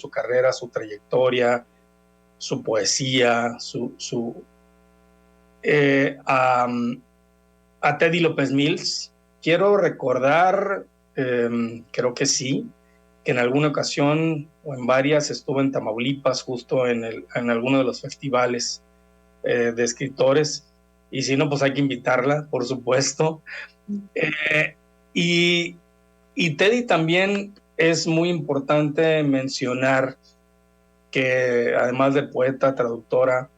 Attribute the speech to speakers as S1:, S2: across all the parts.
S1: su carrera, su trayectoria, su poesía, a Teddy López Mills. Quiero recordar, creo que sí, que en alguna ocasión o en varias estuvo en Tamaulipas, justo en alguno de los festivales de escritores, y si no, pues hay que invitarla, por supuesto. Y Teddy también es muy importante mencionar que además de poeta, traductora,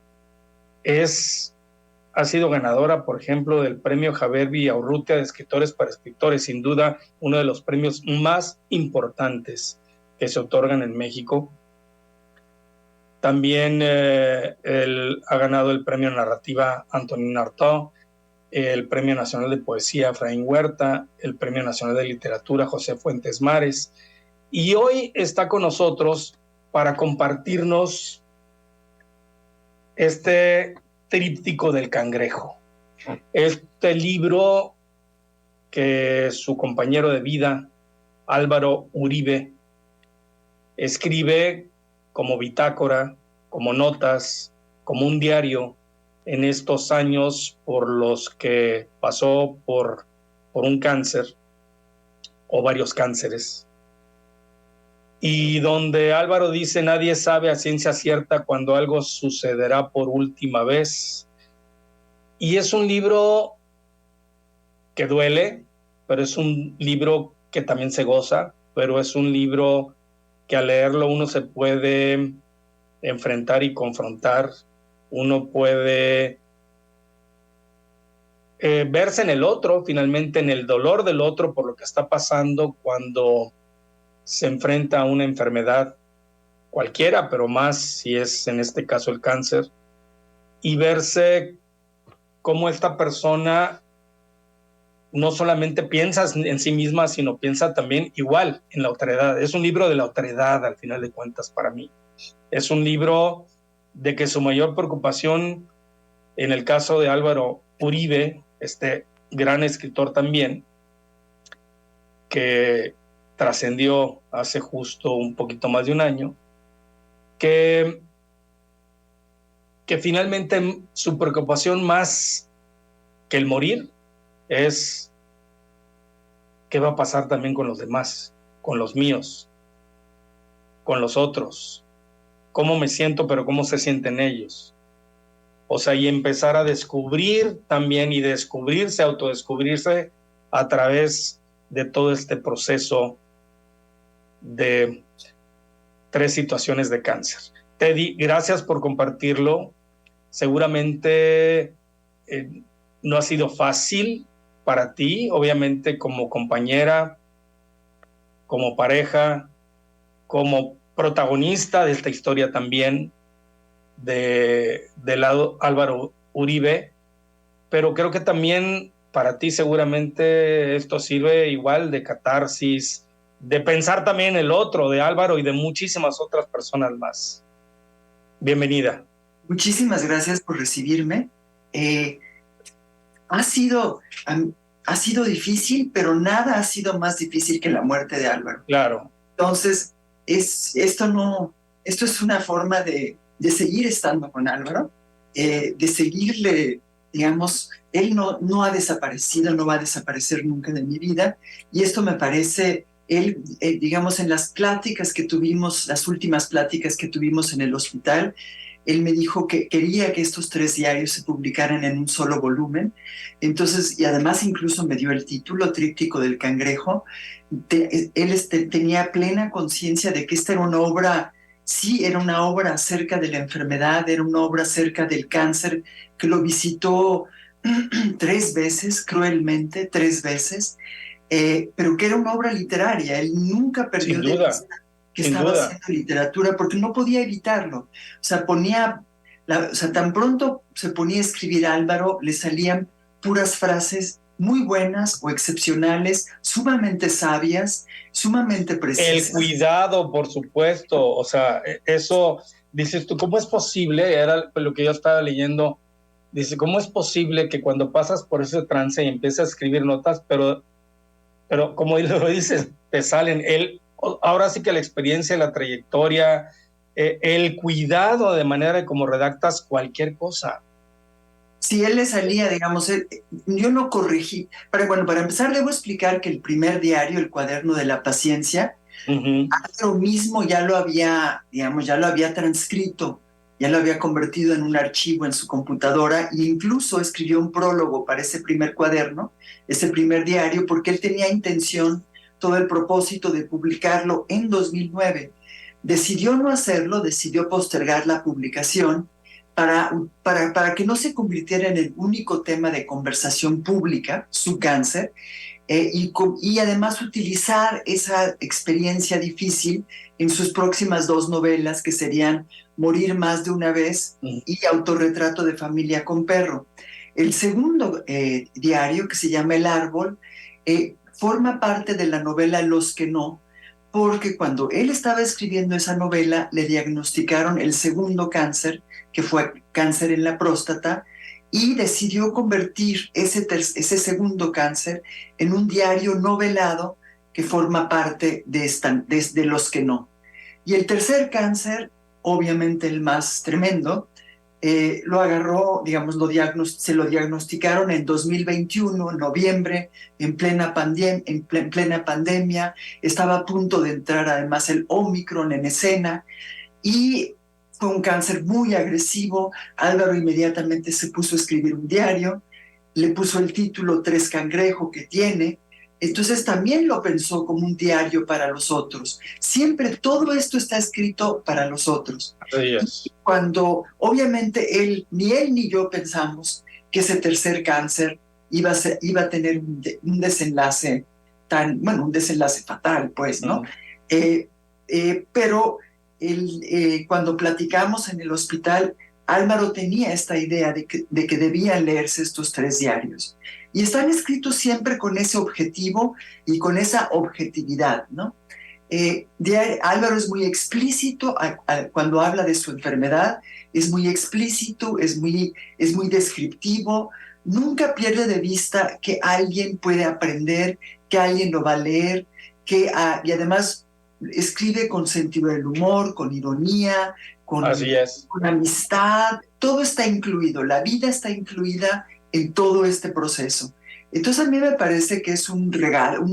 S1: ha sido ganadora, por ejemplo, del premio Javier Villaurrutia de escritores para escritores, sin duda uno de los premios más importantes que se otorgan en México. También él ha ganado el premio Narrativa Antonin Artaud, el Premio Nacional de Poesía Efraín Huerta, el Premio Nacional de Literatura José Fuentes Mares, y hoy está con nosotros para compartirnos este tríptico del cangrejo. Este libro que su compañero de vida, Álvaro Uribe, escribe como bitácora, como notas, como un diario en estos años por los que pasó por un cáncer o varios cánceres. Y donde Álvaro dice, nadie sabe a ciencia cierta cuando algo sucederá por última vez. Y es un libro que duele, pero es un libro que también se goza, pero es un libro que al leerlo uno se puede enfrentar y confrontar, uno puede verse en el otro, finalmente en el dolor del otro por lo que está pasando cuando se enfrenta a una enfermedad cualquiera, pero más si es en este caso el cáncer, y verse cómo esta persona no solamente piensa en sí misma, sino piensa también igual en la otredad. Es un libro de la otredad, al final de cuentas, para mí. Es un libro de que su mayor preocupación, en el caso de Álvaro Uribe, este gran escritor también, que trascendió hace justo un poquito más de un año, que finalmente su preocupación más que el morir es qué va a pasar también con los demás, con los míos, con los otros, cómo me siento, pero cómo se sienten ellos. O sea, y empezar a descubrir también y descubrirse, autodescubrirse a través de todo este proceso de 3 situaciones de cáncer. Teddy, gracias por compartirlo. Seguramente no ha sido fácil para ti, obviamente como compañera, como pareja, como protagonista de esta historia también del lado Álvaro Uribe, pero creo que también para ti seguramente esto sirve igual de catarsis, de pensar también en el otro, de Álvaro y de muchísimas otras personas más. Bienvenida.
S2: Muchísimas gracias por recibirme. Ha sido, ha sido difícil, pero nada ha sido más difícil que la muerte de Álvaro.
S1: Claro.
S2: Entonces, esto es una forma de seguir estando con Álvaro, de seguirle, digamos, él no ha desaparecido, no va a desaparecer nunca de mi vida, y esto me parece, él, digamos, en las pláticas que tuvimos, las últimas pláticas que tuvimos en el hospital, él me dijo que quería que estos 3 diarios se publicaran en un solo volumen. Entonces, y además incluso me dio el título, Tríptico del Cangrejo. Él tenía plena conciencia de que esta era una obra, sí, era una obra acerca de la enfermedad, era una obra acerca del cáncer, que lo visitó 3 veces, cruelmente, 3 veces, pero que era una obra literaria. Él nunca perdió de vista que estaba haciendo literatura, porque no podía evitarlo. O sea, tan pronto se ponía a escribir Álvaro, le salían puras frases muy buenas o excepcionales, sumamente sabias, sumamente precisas.
S1: El cuidado, por supuesto, o sea, eso, dices tú, ¿cómo es posible? Era lo que yo estaba leyendo, dice, ¿cómo es posible que cuando pasas por ese trance y empiezas a escribir notas, pero como lo dices, te salen, él ahora sí que la experiencia, la trayectoria, el cuidado de manera de cómo redactas cualquier cosa.
S2: Si él le salía, digamos, yo no corregí. Para empezar, debo explicar que el primer diario, el Cuaderno de la Paciencia, lo mismo ya lo había, digamos, ya lo había transcrito, ya lo había convertido en un archivo en su computadora e incluso escribió un prólogo para ese primer cuaderno, ese primer diario, porque él tenía intención, todo el propósito de publicarlo en 2009. Decidió no hacerlo, decidió postergar la publicación para que no se convirtiera en el único tema de conversación pública, su cáncer, y además utilizar esa experiencia difícil en sus próximas dos novelas, que serían Morir más de una vez y Autorretrato de familia con perro. El segundo diario, que se llama El Árbol, forma parte de la novela Los que no, porque cuando él estaba escribiendo esa novela le diagnosticaron el segundo cáncer, que fue cáncer en la próstata, y decidió convertir ese segundo cáncer en un diario novelado que forma parte de Los que no. Y el tercer cáncer, obviamente el más tremendo, lo agarró, digamos, se lo diagnosticaron en 2021, en noviembre, en plena pandemia, estaba a punto de entrar además el Omicron en escena, y fue un cáncer muy agresivo. Álvaro inmediatamente se puso a escribir un diario, le puso el título Tres Cangrejo que tiene, entonces también lo pensó como un diario para los otros. Siempre todo esto está escrito para los otros.
S1: Yes.
S2: Cuando obviamente ni él ni yo pensamos que ese tercer cáncer iba a tener un desenlace un desenlace fatal, pues, ¿no? Pero cuando platicamos en el hospital, Álvaro tenía esta idea de que debían leerse estos tres diarios. Y están escritos siempre con ese objetivo y con esa objetividad, ¿no? Álvaro es muy explícito cuando habla de su enfermedad, es muy explícito, es muy descriptivo, nunca pierde de vista que alguien puede aprender, que alguien lo va a leer, y además escribe con sentido del humor, con ironía, con amistad, todo está incluido, la vida está incluida en todo este proceso. Entonces a mí me parece que es un regalo,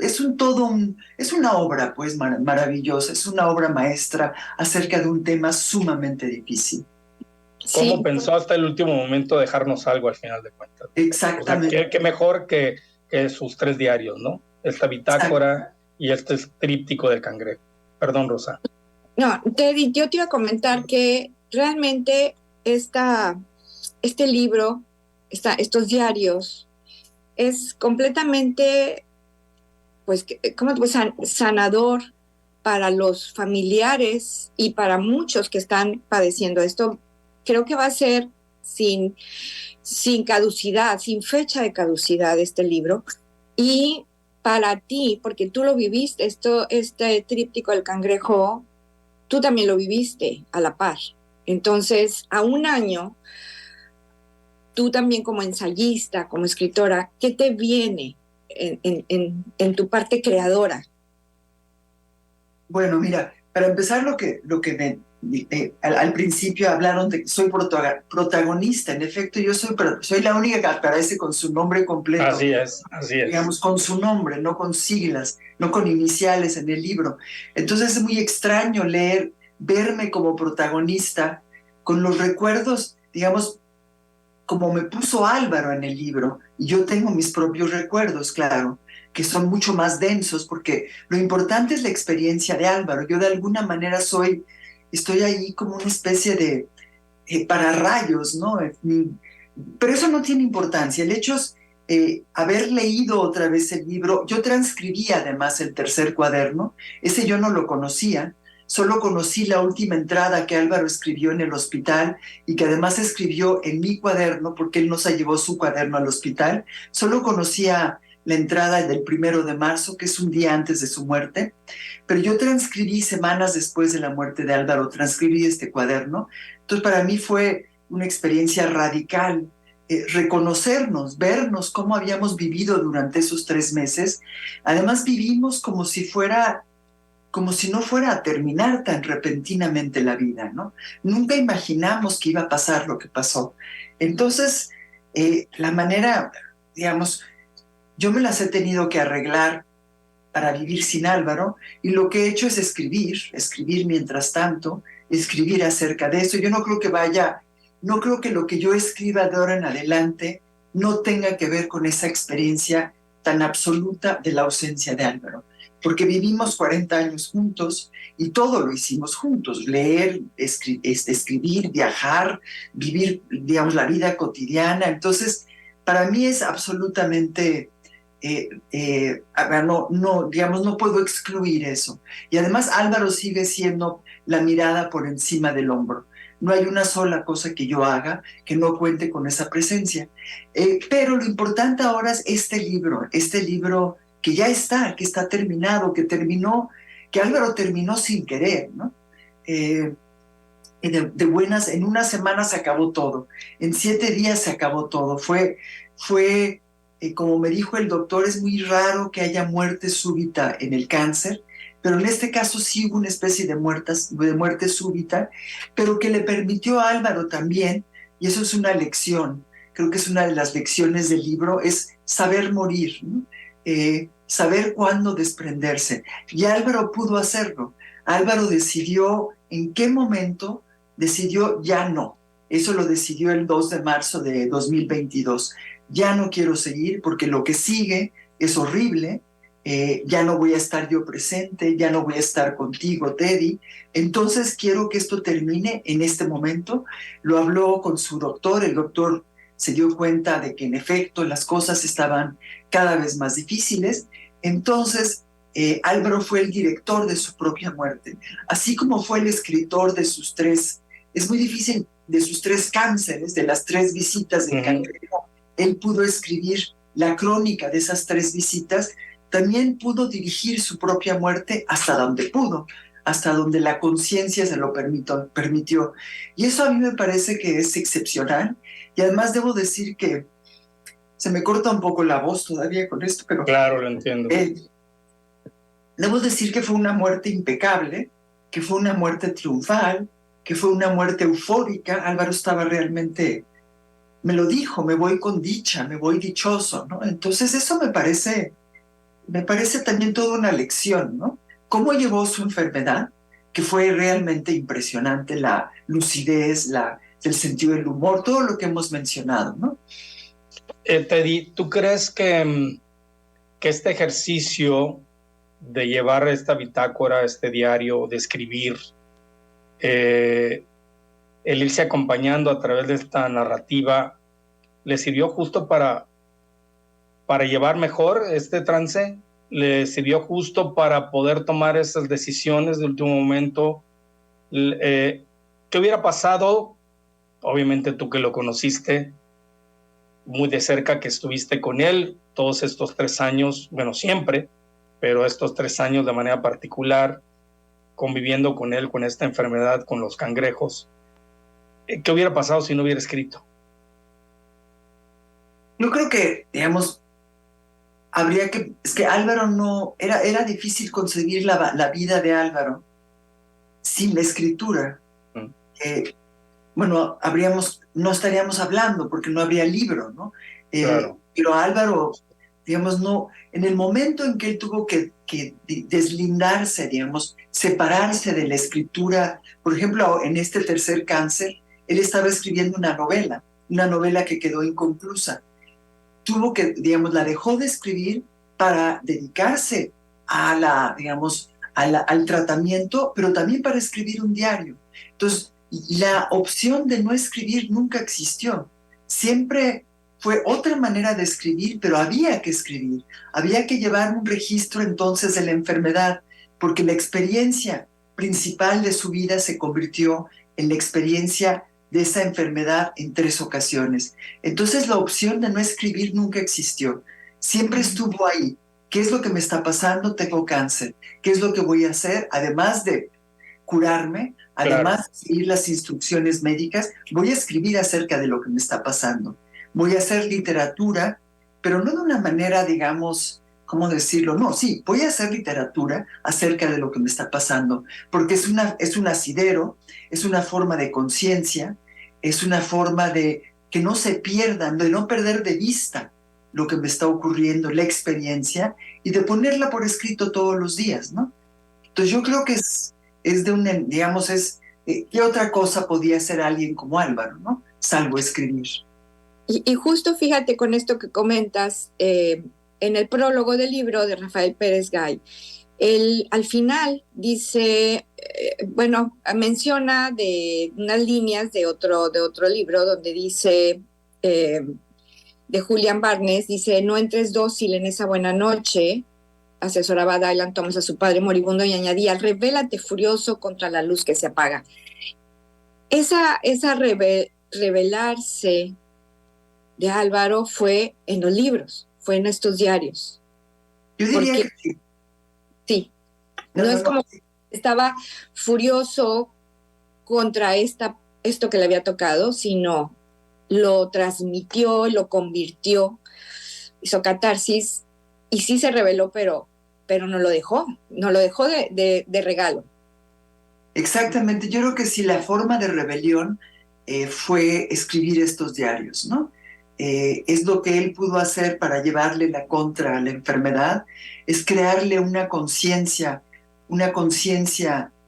S2: es una obra pues maravillosa, es una obra maestra acerca de un tema sumamente difícil.
S1: ¿Cómo pensó hasta el último momento dejarnos algo al final de cuentas?
S2: Exactamente.
S1: O sea, qué mejor que sus tres diarios, ¿no? Esta bitácora y este tríptico del cangrejo. Perdón, Rosa.
S3: No, Teddy, yo te iba a comentar que realmente este libro, estos diarios, es completamente, pues, sanador para los familiares y para muchos que están padeciendo esto. Creo que va a ser sin caducidad, sin fecha de caducidad este libro. Y para ti, porque tú lo viviste, este tríptico del cangrejo, tú también lo viviste a la par. Entonces, a un año, tú también como ensayista, como escritora, ¿qué te viene en tu parte creadora?
S2: Bueno, mira, para empezar lo que al principio hablaron de que soy protagonista. En efecto, yo soy la única que aparece con su nombre completo.
S1: Así es.
S2: Digamos, con su nombre, no con siglas, no con iniciales en el libro. Entonces es muy extraño verme como protagonista con los recuerdos, digamos, como me puso Álvaro en el libro. Y yo tengo mis propios recuerdos, claro, que son mucho más densos, porque lo importante es la experiencia de Álvaro. Yo de alguna manera estoy ahí como una especie de pararrayos, ¿no? Pero eso no tiene importancia. El hecho es haber leído otra vez el libro. Yo transcribí además el tercer cuaderno, ese yo no lo conocía, solo conocí la última entrada que Álvaro escribió en el hospital y que además escribió en mi cuaderno, porque él no se llevó su cuaderno al hospital. Solo conocía la entrada del 1 de marzo, que es un día antes de su muerte, pero yo transcribí semanas después de la muerte de Álvaro, transcribí este cuaderno. Entonces para mí fue una experiencia radical, reconocernos, vernos cómo habíamos vivido durante esos 3 meses. Además vivimos como si fuera como si no fuera a terminar tan repentinamente la vida, ¿no? Nunca imaginamos que iba a pasar lo que pasó. Entonces, la manera, digamos, yo me las he tenido que arreglar para vivir sin Álvaro, y lo que he hecho es escribir mientras tanto, escribir acerca de eso. Yo no creo que no creo que lo que yo escriba de ahora en adelante no tenga que ver con esa experiencia tan absoluta de la ausencia de Álvaro, porque vivimos 40 años juntos y todo lo hicimos juntos: leer, escribir, viajar, vivir, digamos, la vida cotidiana. Entonces, para mí es absolutamente digamos, no puedo excluir eso. Y además Álvaro sigue siendo la mirada por encima del hombro. No hay una sola cosa que yo haga que no cuente con esa presencia. Pero lo importante ahora es este libro que ya está, que está terminado, que Álvaro terminó sin querer, ¿no? De buenas, en una semana se acabó todo, en 7 días se acabó todo. Fue como me dijo el doctor, es muy raro que haya muerte súbita en el cáncer, pero en este caso sí hubo una especie de muerte súbita, pero que le permitió a Álvaro también, y eso es una lección, creo que es una de las lecciones del libro, es saber morir, ¿no? Saber cuándo desprenderse. Y Álvaro pudo hacerlo. Álvaro decidió en qué momento, decidió ya no. Eso lo decidió el 2 de marzo de 2022. Ya no quiero seguir porque lo que sigue es horrible, ya no voy a estar yo presente, ya no voy a estar contigo, Teddy, entonces quiero que esto termine en este momento. Lo habló con su doctor, el doctor se dio cuenta de que en efecto las cosas estaban cada vez más difíciles, entonces Álvaro fue el director de su propia muerte, así como fue el escritor de sus 3, es muy difícil, de sus 3 cánceres, de las 3 visitas de cangrejo. Él pudo escribir la crónica de esas 3 visitas, también pudo dirigir su propia muerte hasta donde pudo, hasta donde la conciencia se lo permitió. Y eso a mí me parece que es excepcional, y además debo decir que se me corta un poco la voz todavía con esto, pero...
S1: Claro, lo entiendo.
S2: Debo decir que fue una muerte impecable, que fue una muerte triunfal, que fue una muerte eufórica. Álvaro estaba realmente... me lo dijo, me voy con dicha, me voy dichoso, ¿no? Entonces eso me parece también toda una lección, ¿no? Cómo llevó su enfermedad, que fue realmente impresionante, la lucidez, el sentido del humor, todo lo que hemos mencionado, ¿no?
S1: Teddy, ¿tú crees que este ejercicio de llevar esta bitácora, este diario, de escribir, el irse acompañando a través de esta narrativa, le sirvió justo para llevar mejor este trance? ¿Le sirvió justo para poder tomar esas decisiones de último momento? ¿Qué hubiera pasado? Obviamente tú que lo conociste muy de cerca, que estuviste con él todos estos 3 años, bueno, siempre, pero estos 3 años de manera particular, conviviendo con él, con esta enfermedad, con los cangrejos. ¿Qué hubiera pasado si no hubiera escrito?
S2: Yo creo que, digamos, es que Álvaro no, era difícil concebir la vida de Álvaro sin la escritura. Bueno, no estaríamos hablando porque no habría libro, ¿no?
S1: Claro.
S2: Pero Álvaro, digamos, no, en el momento en que él tuvo que deslindarse, digamos, separarse de la escritura, por ejemplo, en este tercer cáncer, él estaba escribiendo una novela que quedó inconclusa. Tuvo que, digamos, la dejó de escribir para dedicarse a digamos, al tratamiento, pero también para escribir un diario. Entonces, la opción de no escribir nunca existió. Siempre fue otra manera de escribir, pero había que escribir. Había que llevar un registro entonces de la enfermedad, porque la experiencia principal de su vida se convirtió en la experiencia de esa enfermedad en 3 ocasiones. Entonces la opción de no escribir nunca existió. Siempre estuvo ahí. ¿Qué es lo que me está pasando? Tengo cáncer. ¿Qué es lo que voy a hacer? Además de curarme, además de seguir las instrucciones médicas, voy a escribir acerca de lo que me está pasando. Voy a hacer literatura, pero no de una manera, digamos, ¿cómo decirlo? No, sí, voy a hacer literatura acerca de lo que me está pasando, porque es un asidero, es una forma de conciencia, es una forma de que no se pierdan, de no perder de vista lo que me está ocurriendo, la experiencia, y de ponerla por escrito todos los días, ¿no? Entonces yo creo que es de un, digamos, ¿qué otra cosa podía hacer alguien como Álvaro, ¿no? Salvo escribir.
S3: Y justo fíjate con esto que comentas, en el prólogo del libro de Rafael Pérez Gay, él al final dice, bueno, menciona de unas líneas de otro libro donde dice, de Julian Barnes, dice, no entres dócil en esa buena noche, asesoraba a Dylan Thomas a su padre moribundo y añadía, revélate furioso contra la luz que se apaga. Esa revelarse de Álvaro fue en los libros, fue en estos diarios.
S2: Yo diría
S3: porque,
S2: que sí.
S3: Sí, no es como que estaba furioso contra esto que le había tocado, sino lo transmitió, lo convirtió, hizo catarsis y sí se reveló, pero no lo dejó de regalo.
S2: Exactamente, yo creo que sí, la forma de rebelión fue escribir estos diarios, ¿no? Es lo que él pudo hacer para llevarle la contra a la enfermedad, es crearle una conciencia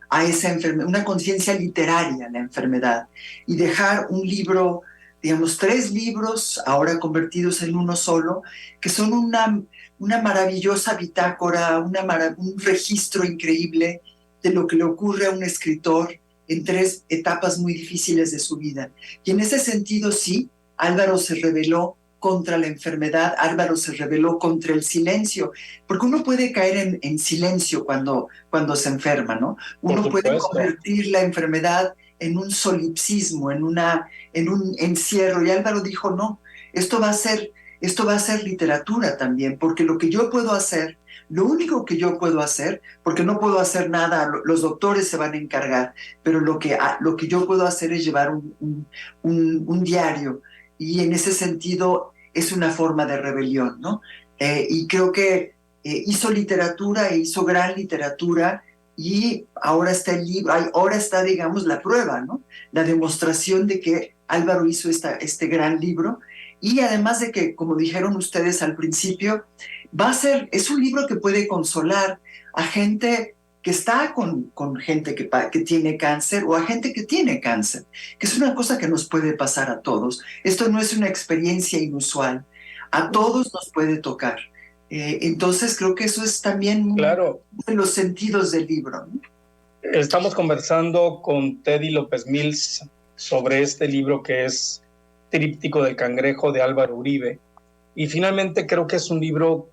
S2: a esa enfermedad, una conciencia literaria a la enfermedad, y dejar un libro, digamos, 3 libros, ahora convertidos en uno solo, que son una maravillosa bitácora, un registro increíble de lo que le ocurre a un escritor en 3 etapas muy difíciles de su vida. Y en ese sentido, sí, Álvaro se rebeló contra la enfermedad, Álvaro se rebeló contra el silencio, porque uno puede caer en silencio cuando se enferma, ¿no? Uno puede convertir la enfermedad en un solipsismo, en un encierro, y Álvaro dijo, no, esto va a ser literatura también, porque lo que yo puedo hacer, lo único que yo puedo hacer, porque no puedo hacer nada, los doctores se van a encargar, pero lo que yo puedo hacer es llevar un diario, y en ese sentido es una forma de rebelión, ¿no? Y creo que hizo literatura e hizo gran literatura, y ahora está el libro, ahora está, digamos, la prueba, ¿no? La demostración de que Álvaro hizo este gran libro, y además de que, como dijeron ustedes al principio, es un libro que puede consolar a gente que está con gente que tiene cáncer, o a gente que tiene cáncer, que es una cosa que nos puede pasar a todos. Esto no es una experiencia inusual, a todos nos puede tocar. Entonces creo que eso es también
S1: claro,
S2: uno de los sentidos del libro, ¿no?
S1: Estamos conversando con Teddy López Mills sobre este libro que es Tríptico del Cangrejo de Álvaro Uribe, y finalmente creo que es un libro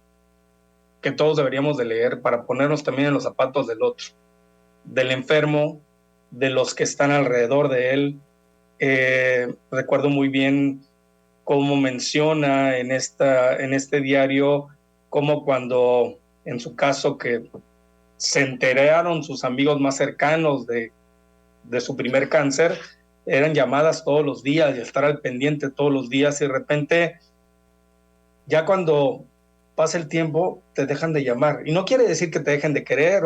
S1: que todos deberíamos de leer para ponernos también en los zapatos del otro, del enfermo, de los que están alrededor de él. Recuerdo muy bien cómo menciona en este diario, cómo cuando, en su caso, que se enteraron sus amigos más cercanos de su primer cáncer, eran llamadas todos los días y estar al pendiente todos los días, y de repente, ya cuando pasa el tiempo, te dejan de llamar. Y no quiere decir que te dejen de querer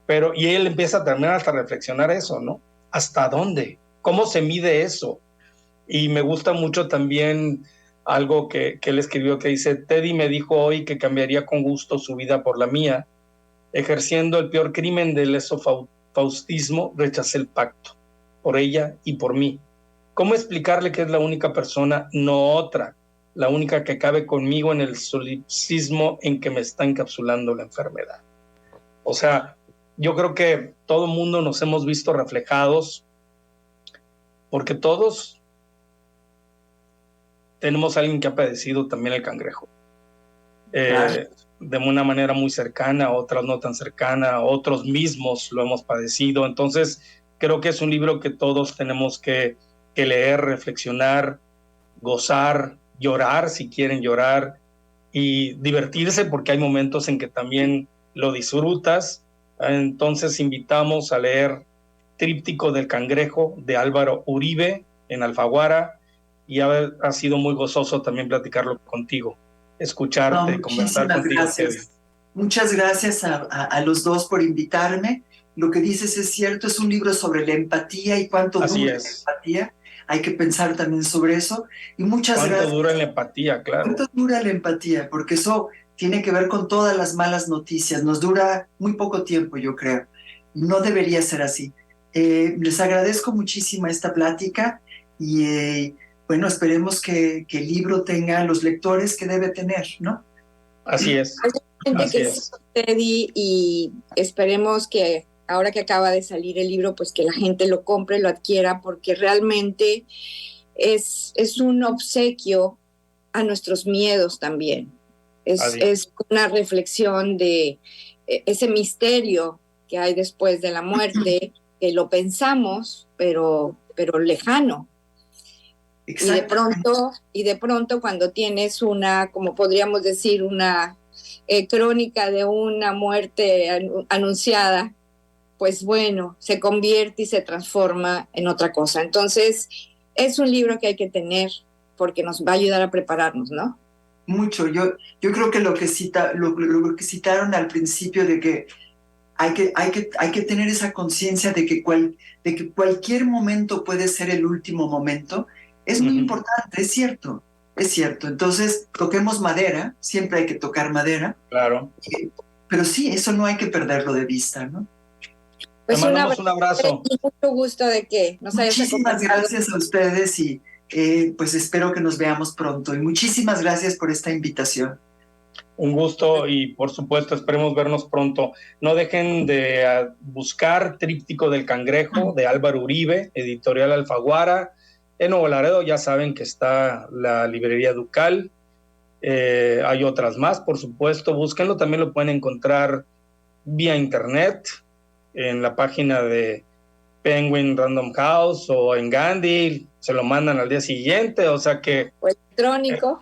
S1: pero, y él empieza también hasta a reflexionar eso, ¿no? ¿Hasta dónde? ¿Cómo se mide eso? Y me gusta mucho también algo que él escribió, que dice: Teddy me dijo hoy que cambiaría con gusto su vida por la mía. Ejerciendo el peor crimen del esofaustismo, rechacé el pacto, por ella y por mí. ¿Cómo explicarle que es la única persona, no otra, la única que cabe conmigo en el solipsismo en que me está encapsulando la enfermedad? O sea, yo creo que todo el mundo nos hemos visto reflejados, porque todos tenemos a alguien que ha padecido también el cangrejo.
S2: Claro.
S1: De una manera muy cercana, otras no tan cercana, otros mismos lo hemos padecido. Entonces, creo que es un libro que todos tenemos que leer, reflexionar, gozar, llorar si quieren llorar, y divertirse, porque hay momentos en que también lo disfrutas. Entonces, invitamos a leer Tríptico del Cangrejo de Álvaro Uribe en Alfaguara, y ha sido muy gozoso también platicarlo contigo. escucharte,
S2: No,
S1: conversar
S2: muchísimas
S1: contigo, Teddy.
S2: gracias. Muchas gracias a los dos por invitarme. Lo que dices es cierto, es un libro sobre la empatía y cuánto
S1: Así
S2: dura
S1: es.
S2: la empatía. Hay que pensar también sobre eso. Y muchas
S1: ¿Cuánto
S2: gracias.
S1: dura la empatía? Claro.
S2: ¿Cuánto dura la empatía? Porque eso tiene que ver con todas las malas noticias. Nos dura muy poco tiempo, yo creo. No debería ser así. Les agradezco muchísimo esta plática y bueno, esperemos que el libro tenga los lectores que debe tener, ¿no?
S1: Así es.
S3: Gente
S1: Así
S3: que
S1: es.
S3: sí, Teddy, y esperemos que ahora que acaba de salir el libro, pues que la gente lo compre, lo adquiera, porque realmente es un obsequio a nuestros miedos también. Es una reflexión de ese misterio que hay después de la muerte, que lo pensamos, pero lejano. Y de pronto cuando tienes una, como podríamos decir, una crónica de una muerte anunciada, pues bueno, se convierte y se transforma en otra cosa. Entonces, es un libro que hay que tener porque nos va a ayudar a prepararnos, ¿no?
S2: Mucho. Yo creo que lo que citaron al principio de que hay que tener esa conciencia de que cualquier momento puede ser el último momento, es muy importante, es cierto, es cierto. Entonces, toquemos madera, siempre hay que tocar madera.
S1: Claro.
S2: Pero sí, eso no hay que perderlo de vista, ¿no?
S1: Pues te mandamos un abrazo.
S3: Y mucho gusto de que nos hayas acompañado.
S2: Muchísimas gracias a ustedes y pues espero que nos veamos pronto. Y muchísimas gracias por esta invitación.
S1: Un gusto y por supuesto esperemos vernos pronto. No dejen de buscar Tríptico del Cangrejo de Álvaro Uribe, editorial Alfaguara. En Nuevo Laredo ya saben que está la librería Ducal. Hay otras más, por supuesto. Búsquenlo, también lo pueden encontrar vía internet en la página de Penguin Random House o en Gandhi. Se lo mandan al día siguiente, o sea que...
S3: O electrónico.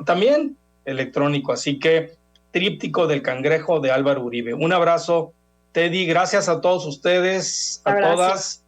S1: También electrónico, así que Tríptico del Cangrejo de Álvaro Uribe. Un abrazo, Teddy, gracias a todos ustedes, a todas.